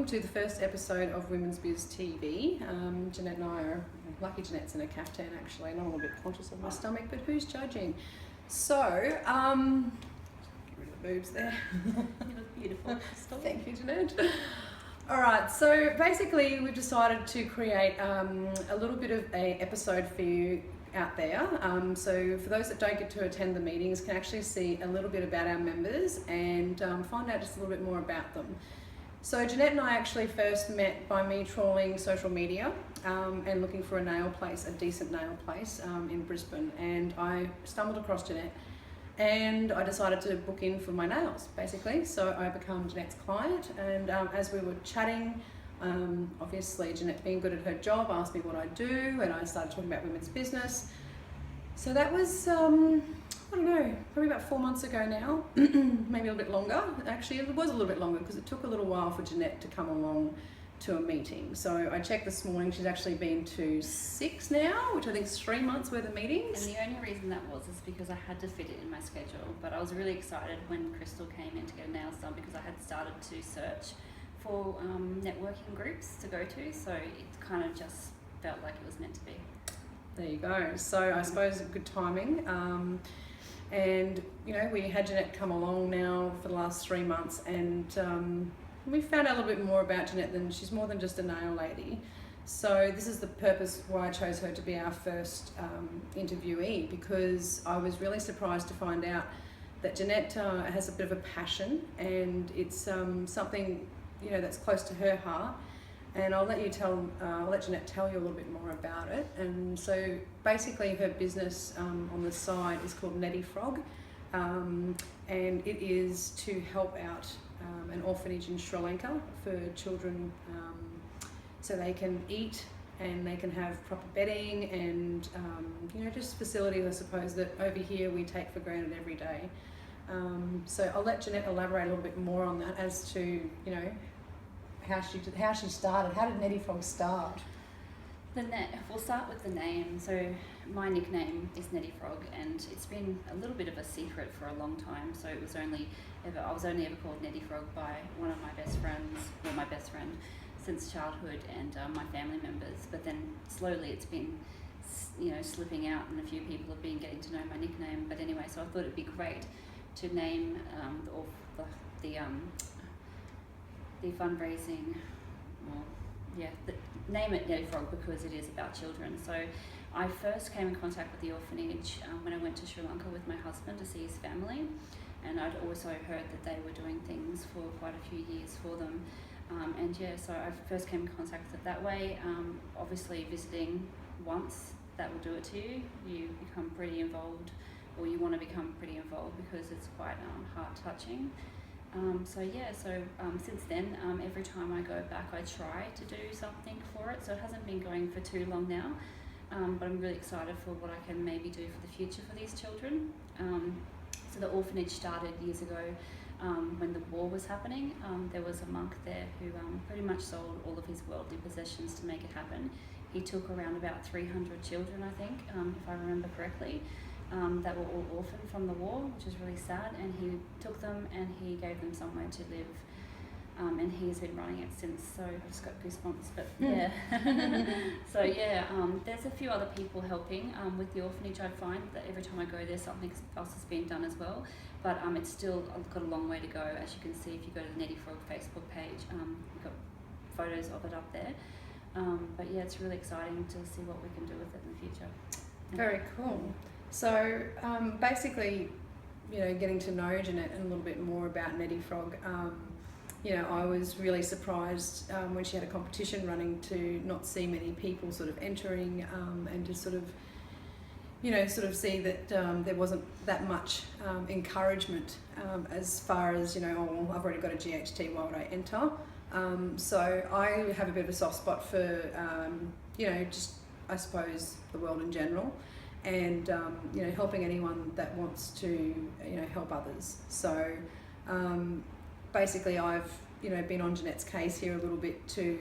to the first episode of WOMENZ BIZ TV. Jeanette and I are, lucky Jeanette's in a caftan actually, and I'm a little bit conscious of my stomach, but who's judging? So, get rid of the boobs there. You look beautiful. Thank you, Jeanette. Alright, so basically we've decided to create a little bit of an episode for you out there. So for those that don't get to attend the meetings, can actually see a little bit about our members and find out just a little bit more about them. So Jeanette and I actually first met by me trawling social media and looking for a nail place, a decent nail place in Brisbane, and I stumbled across Jeanette and I decided to book in for my nails basically. So I become Jeanette's client, and as we were chatting, obviously Jeanette, being good at her job, asked me what I do, and I started talking about women's business. So that was, I don't know, probably about 4 months ago now, maybe a little bit longer. Actually, it was a little bit longer because it took a little while for Jeanette to come along to a meeting. So I checked this morning, she's actually been to 6 now, which I think is 3 months worth of meetings. And the only reason that was is because I had to fit it in my schedule. But I was really excited when Crystal came in to get her nails done, because I had started to search for networking groups to go to. So it kind of just felt like it was meant to be. There you go. So I suppose good timing. And you know, we had Jeanette come along now for the last 3 months, and we found out a little bit more about Jeanette. Than she's more than just a nail lady. So this is the purpose why I chose her to be our first interviewee, because I was really surprised to find out that Jeanette has a bit of a passion, and it's something, you know, that's close to her heart. And I'll let Jeanette tell you a little bit more about it. And so basically her business on the side is called Neddiefrog, and it is to help out an orphanage in Sri Lanka for children, so they can eat and they can have proper bedding and you know, just facilities, I suppose, that over here we take for granted every day. So I'll let Jeanette elaborate a little bit more on that as to, you know, how she started. How did Neddiefrog start? We'll start with the name. So my nickname is Neddiefrog, and it's been a little bit of a secret for a long time. So I was only ever called Neddiefrog by one of my best friends, or my best friend since childhood, and my family members. But then slowly it's been, you know, slipping out, and a few people have been getting to know my nickname. But anyway, so I thought it'd be great to name the fundraising, name it Neddiefrog because it is about children. So I first came in contact with the orphanage when I went to Sri Lanka with my husband to see his family, and I'd also heard that they were doing things for quite a few years for them. So I first came in contact with it that way. Obviously visiting once, that will do it to you. You become pretty involved, or you want to become pretty involved, because it's quite heart-touching. Since then, every time I go back, I try to do something for it. So it hasn't been going for too long now, but I'm really excited for what I can maybe do for the future for these children. So the orphanage started years ago when the war was happening. There was a monk there who pretty much sold all of his worldly possessions to make it happen. He took around about 300 children, I think, if I remember correctly. That were all orphaned from the war, which is really sad, and he took them and he gave them somewhere to live, and he's been running it since. So I've just got goosebumps, but yeah. There's a few other people helping with the orphanage. I find that every time I go there, something else has been done as well, but it's still got a long way to go. As you can see, if you go to the Neddiefrog Facebook page, we've got photos of it up there. But yeah, it's really exciting to see what we can do with it in the future. Very cool. So basically, you know, getting to know Jeanette and a little bit more about Neddiefrog, you know, I was really surprised when she had a competition running to not see many people sort of entering, and to sort of, you know, sort of see that there wasn't that much encouragement as far as, you know, oh, I've already got a GHT, why would I enter? So I have a bit of a soft spot for, you know, just, I suppose, the world in general. And you know, helping anyone that wants to, you know, help others. So basically, I've, you know, been on Jeanette's case here a little bit to,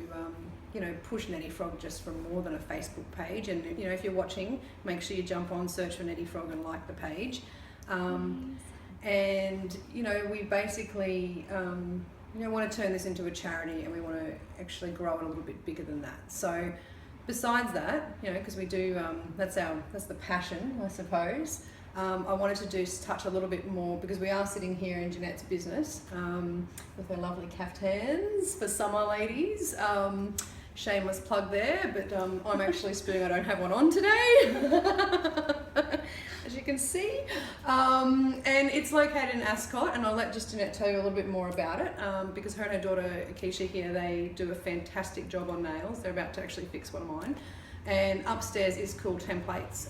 you know, push Neddiefrog just for more than a Facebook page. And you know, if you're watching, make sure you jump on, search for Neddiefrog, and like the page. And you know, we basically want to turn this into a charity, and we want to actually grow it a little bit bigger than that. So besides that, because we do, that's the passion, I suppose. I wanted to touch a little bit more, because we are sitting here in Jeanette's business with her lovely caftans for summer ladies. Shameless plug there, but I'm actually spooning I don't have one on today, as you can see. And it's located in Ascot, and I'll let just Jeanette tell you a little bit more about it, because her and her daughter Keisha here, they do a fantastic job on nails. They're about to actually fix one of mine. And upstairs is Cool Templates,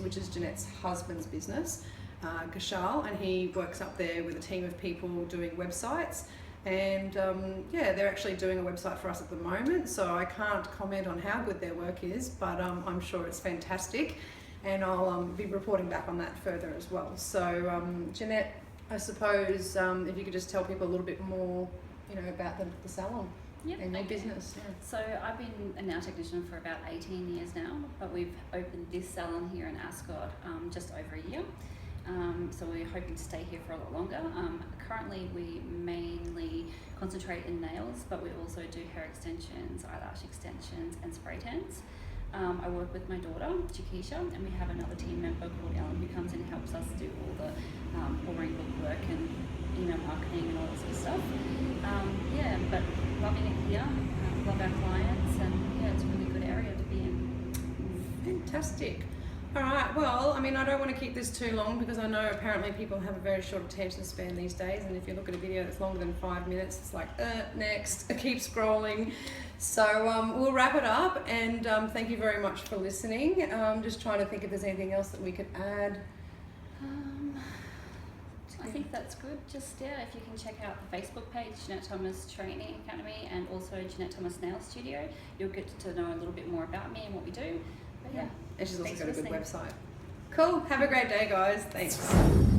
which is Jeanette's husband's business, Gashal, and he works up there with a team of people doing websites. And they're actually doing a website for us at the moment, so I can't comment on how good their work is, but I'm sure it's fantastic, and I'll be reporting back on that further as well. So Jeanette, I suppose if you could just tell people a little bit more, about the salon. Yep, and your business. Yeah. So I've been a nail technician for about 18 years now, but we've opened this salon here in Ascot just over a year. So we're hoping to stay here for a lot longer. Currently we mainly concentrate in nails, but we also do hair extensions, eyelash extensions and spray tans. I work with my daughter, Chiquisha, and we have another team member called Ellen who comes in and helps us do all the boring bookwork and email marketing and all that sort of stuff. But loving it here, love our clients, and it's a really good area to be in. Fantastic. All right, well, I don't want to keep this too long, because I know apparently people have a very short attention span these days, and if you look at a video that's longer than 5 minutes, it's like, next, keep scrolling. So we'll wrap it up, and thank you very much for listening. Just trying to think if there's anything else that we could add. I think that's good. Just, if you can check out the Facebook page, Jeanette Thomas Training Academy, and also Jeanette Thomas Nail Studio, you'll get to know a little bit more about me and what we do. But And she's also thanks got a for good listening. website. Cool. Have a great day, guys. Thanks.